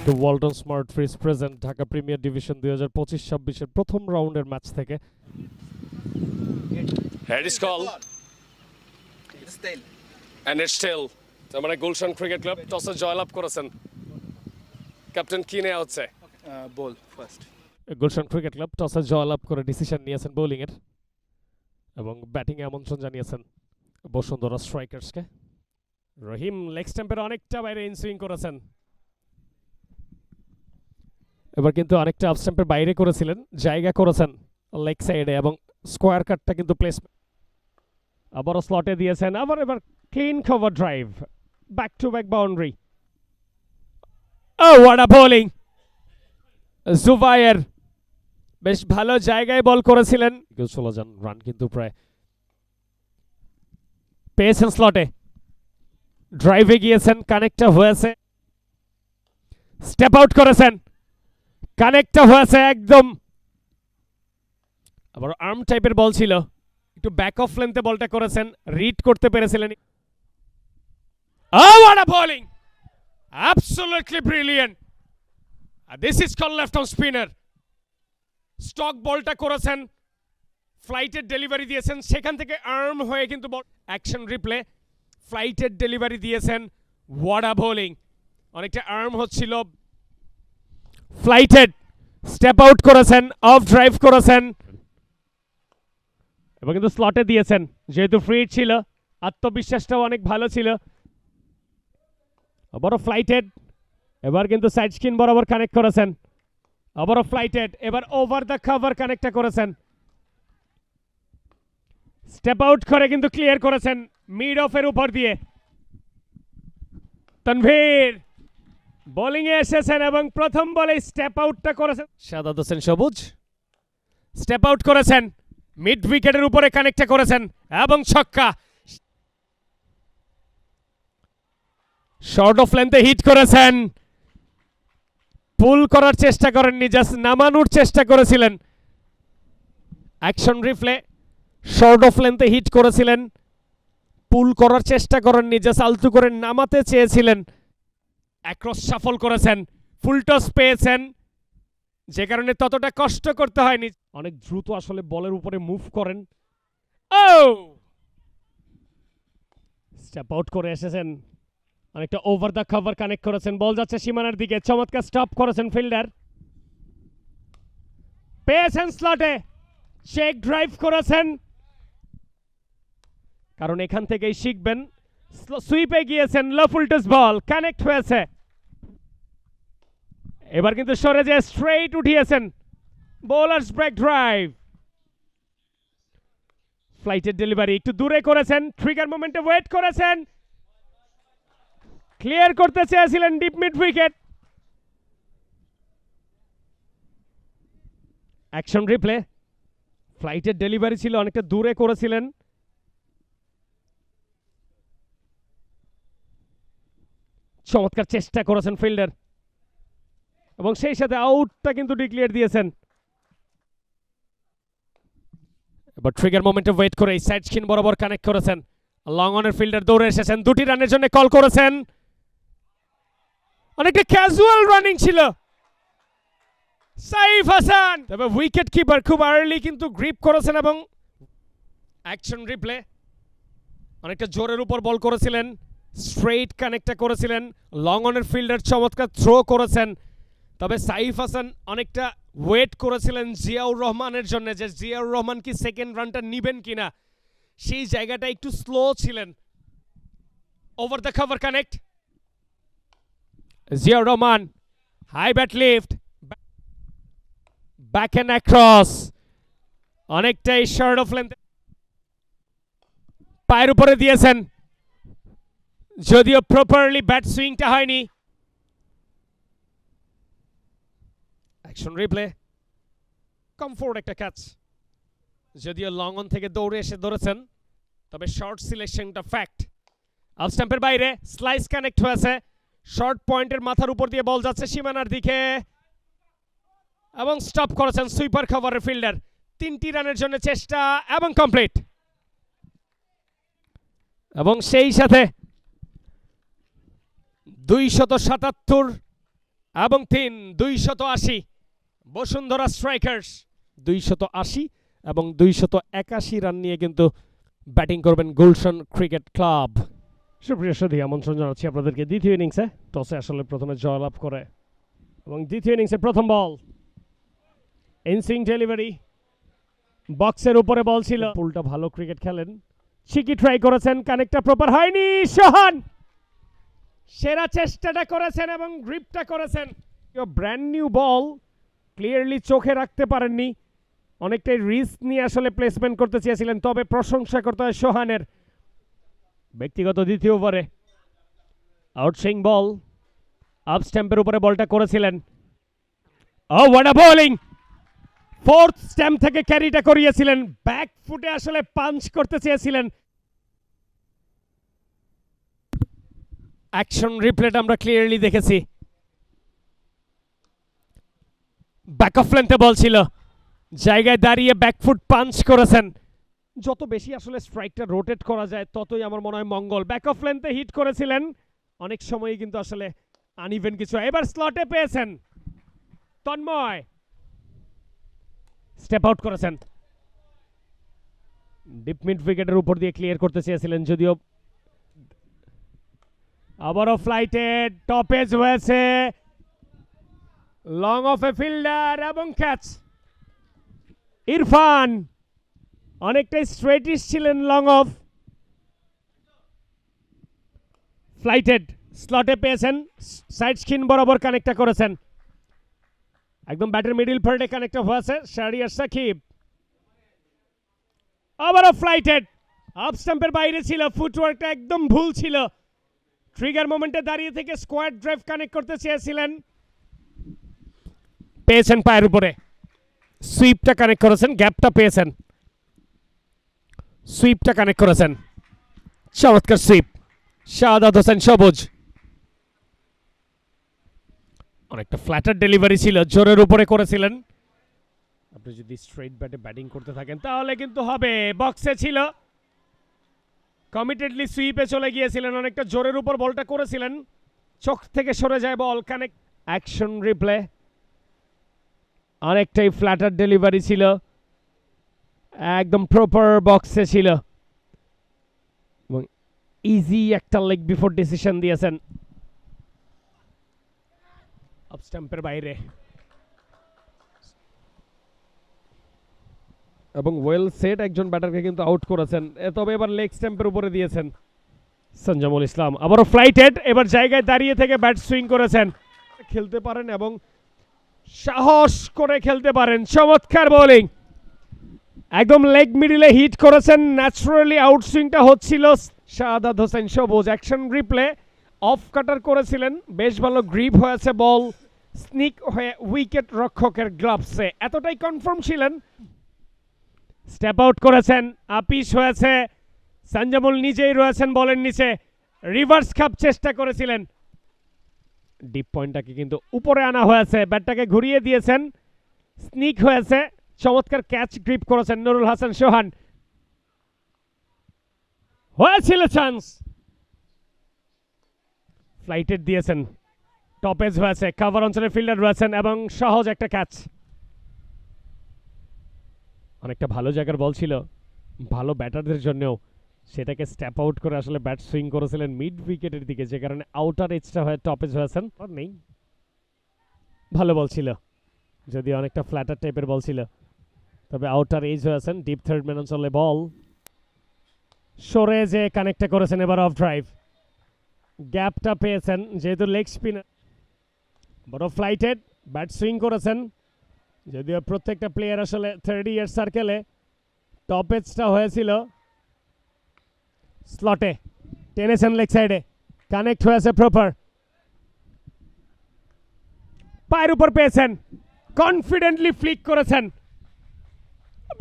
The Walton smart fridge present Dhaka premier division 2025-26 প্রথম রাউন্ডের match থেকে Head is call and it's still তার মানে গুলশান ক্রিকেট ক্লাব টসে জয়লাভ করেছেন। ক্যাপ্টেন কি নেওয়া হচ্ছে? বল ফার্স্ট। গুলশান ক্রিকেট ক্লাব টসে জয়লাভ করে ডিসিশন নিয়েছেন বোলিং এর এবং ব্যাটিং এ আমন্ত্রণ জানিয়েছেন বসুন্ধরা স্ট্রাইকার্সকে। রহিম লেগ স্ট্যাম্পের অনেকটা বাইরে ইনসুইং করেছেন, এবার কিন্তু অনেকটা আপ স্ট্যাম্পের বাইরে করেছিলেন, জায়গা করেছেন লেগ সাইডে এবং স্কোয়ার কাটটা কিন্তু প্লেস আবারও স্লটে দিয়েছেন। আবার এবার clean cover drive, back to back boundary. Oh what a bowling! Zubair বেশ ভালো জায়গায় বল করেছিলেন, চলে যান, রান কিন্তু প্রায় পেয়েছেন। স্লটে ড্রাইভে গিয়েছেন, কানেক্টটা হয়েছে, স্টেপ আউট করেছেন, কানেক্টটা হয়েছে একদম। আবার আর্ম টাইপের বল ছিল, একটু ব্যাক অফ লেন্থে বলটা করেছেন, রিড করতে পেরেছিলেন। Oh, what a bowling! Absolutely brilliant. This is called left arm spinner. Stock বলটা করেছেন, ফ্লাইটের ডেলিভারি দিয়েছেন, সেখান থেকে আর্ম হয়ে কিন্তু বল অ্যাকশন রিপ্লে ফ্লাইটের ডেলিভারি দিয়েছেন। What a bowling! অনেকটা আর্ম হচ্ছিল, ফ্লাইটেড স্টেপ আউট করেছেন, অফ ড্রাইভ করেছেন এবং কিন্তু স্লটে দিয়েছেন। যেহেতু ফ্রি ছিল, আত্মবিশ্বাসটাও অনেক ভালো ছিল। আবারও ফ্লাইটেড, এবার কিন্তু সাইড স্কিন বরাবর কানেক্ট করেছেন। আবারও ফ্লাইটেড, এবার ওভার দ্য কভার কানেক্টটা করেছেন, স্টেপ আউট করে কিন্তু ক্লিয়ার করেছেন মিড অফের উপর দিয়ে। তানভীর বোলিং এ এসেছেন এবং প্রথম বলে স্টেপ আউটটা করেছেন। শাহাদাত হোসেন সবুজ স্টেপ আউট করেছেন, মিড উইকেটের উপরে কানেক্টটা করেছেন এবং ছক্কা। শর্ট অফ লেন্থে হিট করেছেন, পুল করার চেষ্টা করেননি, জাস্ট নামানোর চেষ্টা করেছিলেন। অ্যাকশন রিপ্লে শর্ট অফ লেন্থে হিট করেছিলেন, পুল করার চেষ্টা করেননি, জাস্ট আলতু করে নামাতে চেয়েছিলেন। অ্যাক্রস শাফল করেছেন, ফুল টস পেয়েছেন, যে কারণে ততটা কষ্ট করতে হয়নি। অনেক দ্রুত আসলে বলের উপরে মুভ করেন। ও স্টেপ আউট করে এসেছেন, অনেকটা ওভার দ্য কভার কানেক্ট করেছেন, বল যাচ্ছে সীমানার দিকে, চমৎকার স্টপ করেছেন ফিল্ডার, পেয়েছেন স্লটে, চেক ড্রাইভ করেছেন, কারণ এখান থেকেই শিখবেন। সুইপে গিয়েছেন, লো ফুলটস বল কানেক্ট হয়েছে, এবার কিন্তু সরে যে স্ট্রেইট উঠিয়েছেন, বোলার্স ব্রেক ড্রাইভ, ফ্লাইটের ডেলিভারি একটু দূরে করেছেন, ট্রিগার মোমেন্টে ওয়েট করেছেন, ক্লিয়ার করতে চেয়েছিলেন deep mid wicket. Action replay, ফ্লাইটের ডেলিভারি ছিল, অনেকটা দূরে করেছিলেন, চমৎকার চেষ্টা করেছেন ফিল্ডার এবং সেই সাথে আউটটা কিন্তু ডিক্লেয়ার দিয়েছেন। এবার ট্রিগার মোমেন্টে ওয়েট করে সাইড স্কিন বরাবর কানেক্ট করেছেন, লং অনের ফিল্ডার দৌড়ে এসেছেন, দুটি রানের জন্য কল করেছেন, অনেকটা ক্যাজুয়াল রানিং ছিল সাইফ হাসান, তবে উইকেট কিপার খুব আর্লি কিন্তু গ্রিপ করেছেন এবং অ্যাকশন রিপ্লে অনেকটা জোরের উপর বল করেছিলেন, স্ট্রেইট কানেক্টটা করেছিলেন, লং অনের ফিল্ডার চমৎকার থ্রো করেছেন, তবে সাইফ হাসান অনেকটা ওয়েট করেছিলেন জিয়াউর রহমানের জন্য, যে জিয়াউর রহমান কি সেকেন্ড রানটা নিবেন কিনা, সেই জায়গাটা একটু স্লো ছিলেন। Over the cover connect, Ziaur Rahman high bat lift, back and across, অনেকটাই শর্ট অফ লেন্থ পায়ের উপরে দিয়েছেন, যদিও প্রপারলি ব্যাট সুইংটা হয়নি। অ্যাকশন রিপ্লে, কমফোর্ট একটা ক্যাচ, যদিও লং অন থেকে দৌড়ে এসে ধরেছেন, তবে শর্ট সিলেকশনটা ফ্যাক্ট। অফ স্ট্যাম্পের বাইরে স্লাইস কানেক্ট হয়েছে, শর্ট পয়েন্টের মাথার উপর দিয়ে বল যাচ্ছে সীমানার দিকে এবং স্টপ করেছেন সুইপার কভারের ফিল্ডার। 3টি রানের জন্য চেষ্টা এবং কমপ্লিট, এবং সেই সাথে 277 এবং 280 বসুন্ধরা স্ট্রাইকার্স 280 এবং 281 রান নিয়ে কিন্তু ব্যাটিং করবেন গুলশান ক্রিকেট ক্লাব। সুপ্রিয় সুধী, আমন্ত্রণ জানাচ্ছি আপনাদেরকে দ্বিতীয় ইনিংসে। টসে আসলে প্রথমে জয়লাভ করে এবং দ্বিতীয় ইনিংসের প্রথম বল ইনসুইং ডেলিভারি, বক্সের উপরে বল ছিল। পুলটা ভালো ক্রিকেট খেলেন, চিকি ট্রাই করেছেন, কানেক্টটা প্রপার হয়নি। সোহান সেরা চেষ্টাটা করেছেন এবং গ্রিপটা করেছেন। ব্র্যান্ড নিউ বল ক্লিয়ারলি চোখে রাখতে পারেননি, অনেকটাই রিস্ক নিয়ে আসলে প্লেসমেন্ট করতে চেয়েছিলেন। তবে প্রশংসা করতে হয় সোহানের ব্যক্তিগত দ্বিতীয় ওভারে আউটসুইং বল, আপ স্ট্যাম্পের উপরে বলটা করেছিলেন। Oh what a bowling! Fourth stump থেকে ক্যারিটা করিয়েছিলেন, ব্যাক ফুটে আসলে পাঞ্চ করতে চেয়েছিলেন। অ্যাকশন রিপ্লেটা আমরা ক্লিয়ারলি দেখেছি। ব্যাক অফ লেন্থে বল ছিল, জায়গায় দাঁড়িয়ে ব্যাকফুট পাঞ্চ করেছেন। যত বেশি আসলে স্ট্রাইকটা রোটেট করা যায় ততই আমার মনে হয় মঙ্গল। ব্যাক অফ লেন্থে হিট করেছিলেন, অনেক সময়ই কিন্তু আসলে আনইভেন কিছু। এবার স্লটে পেয়েছেন তন্ময়, স্টেপ আউট করেছেন। ডিপ মিড উইকেটের উপর দিয়ে ক্লিয়ার করতে চেয়েছিলেন, যদিও আবারও ফ্লাইটেড, টপেজ হয়েছে, লং অফ এ ফিল্ডার এবং ক্যাচ। ইরফান অনেকটাই স্ট্রেটিশ ছিলেন, লং অফ, ফ্লাইটেড, স্লটে পেয়েছেন, সাইড স্কিন বরাবর কানেক্টটা করেছেন, একদম ব্যাটের মিডল পার্টে কানেক্ট হয়েছে। শাহরিয়ার সাকিব আবারও ফ্লাইটেড, আপ স্টাম্পের বাইরে ছিল, ফুটওয়ার্কটা একদম ভুল ছিল। ট্রিগার মোমেন্টে দাঁড়িয়ে থেকে স্কোয়াড ড্রাইভ কানেক্ট করতে চেয়েছিলেন, পেয়েছেন পায়ের উপরে। সুইপটা কানেক্ট করেছেন, গ্যাপটা পেয়েছেন, সুইপটা কানেক্ট করেছেন, চমৎকার সুইপ। শাহাদাত হোসেন সবুজ, অনেকটা ফ্ল্যাটার ডেলিভারি ছিল, জোরের উপরে করেছিলেন। আপনি যদি স্ট্রেট ব্যাটে ব্যাটিং করতে থাকেন তাহলে কিন্তু হবে। বক্সে ছিল, কমিটেডলি সুইপে চলে গিয়েছিলেন, অনেকটা জোরের উপর বলটা করেছিলেন, চোখ থেকে সরে যায় বল। কানেক্ট, অ্যাকশন রিপ্লে, অনেকটাই ফ্ল্যাটার ডেলিভারি ছিল, একদম প্রপার বক্সে ছিল এবং ইজি একটা লেগ বিফোর ডিসিশন দিয়েছেন আপ স্টাম্পের বাইরে এবং ওয়েল সেট একজন ব্যাটারকে কিন্তু আউট করেছেন। তবে এবার লেগ স্ট্যাম্পের উপরে দিয়েছেন সঞ্জামুল ইসলাম। আবারও ফ্লাইটেড, এবার জায়গায় দাঁড়িয়ে থেকে ব্যাট সুইং করেছেন। খেলতে পারেন এবং সাহস করে খেলতে পারেন, চমৎকার বোলিং, একদম লেগ মিডিলে হিট করেছেন। ন্যাচারালি আউটসুইংটা হচ্ছিল। শাহাদাত হোসেন সবুজ, অ্যাকশন রিপ্লে, অফ কাটার করেছিলেন, বেশ ভালো গ্রিপ হয়েছে বল, স্নিক হয়ে উইকেট রক্ষকের গ্লাভসে, এতটাই কনফার্ম ছিলেন। স্টেপ আউট করেছেন, আপিস হয়েছে, সঞ্জামুল নিজেই রয়েছেন বলের নিচে, রিভার্স খাপ চেষ্টা করেছিলেন, ডিপ পয়েন্টটাকে কিন্তু উপরে আনা হয়েছে, ব্যাটটাকে ঘুরিয়ে দিয়েছেন, স্নিক হয়েছে, চমৎকার ক্যাচ গ্রিপ করেছেন নুরুল হাসান সোহান। হয়েছিল চান্স, ফ্লাইটেড দিয়েছেন, টপেজ হয়েছে, কাভার অঞ্চলের ফিল্ডার রয়েছেন এবং সহজ একটা ক্যাচ। অনেকটা ভালো জায়গার বল ছিল, ভালো ব্যাটারদের জন্যও, সেটাকে স্টেপ আউট করে আসলে ব্যাট সুইং করেছিলেন মিড উইকেটের দিকে, যে কারণে আউটার এজটা হয়ে টপেজ হয়েছেন। নেই, ভালো বল ছিল, যদি অনেকটা ফ্ল্যাটার টাইপের বল ছিল, তবে আউটার এজ হয়েছেন। ডিপ থার্ড ম্যান অঞ্চলে বল, সরে যে কানেক্টটা করেছেন, এবার অফ ড্রাইভ, গ্যাপটা পেয়েছেন যেহেতু লেগ স্পিনার। বড় ফ্লাইটেড, ব্যাট সুইং করেছেন, যদিও প্রত্যেকটা প্লেয়ার আসলে 30 ইয়ার সার্কেলে। টপেজটা হয়েছিল স্লটে, টেনেছেন লেগ সাইডে, কানেক্ট হয়েছে প্রপার, পায়ের উপর পেয়েছেন, কনফিডেন্টলি ফ্লিক করেছেন,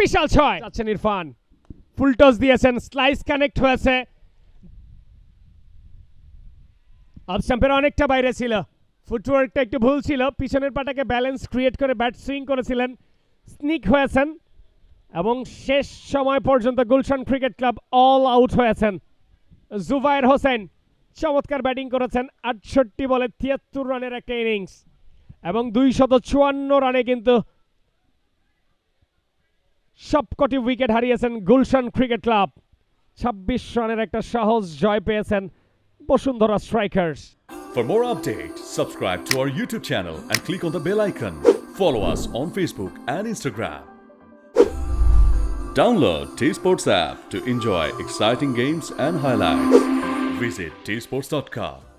বিশাল ছয়। যাচ্ছেন ইরফান, ফুল টস দিয়েছেন, স্লাইস কানেক্ট হয়েছে, অফ স্টাম্পের অনেকটা বাইরে ছিল, ফুটওয়ার্কটা একটু ভুল ছিল, পিছনের পাটাকে ব্যালেন্স ক্রিয়েট করে ব্যাট সুইং করেছিলেন, স্নিক হয়েছেন এবং শেষ সময় পর্যন্ত Gulshan cricket club all out হয়েছেন। জুবায়ের হোসেন চমৎকার ব্যাটিং করেছেন, 68 বলে 73 রানের একটা ইনিংস। এবং 254 রানে কিন্তু সবকটি উইকেট হারিয়েছেন গুলশান ক্রিকেট ক্লাব। 26 রানের একটা সহজ জয় পেয়েছেন Bashundhara strikers. For more updates, subscribe to our YouTube channel and click on the bell icon. Follow us on Facebook and Instagram. Download T Sports app to enjoy exciting games and highlights. Visit tsports.com.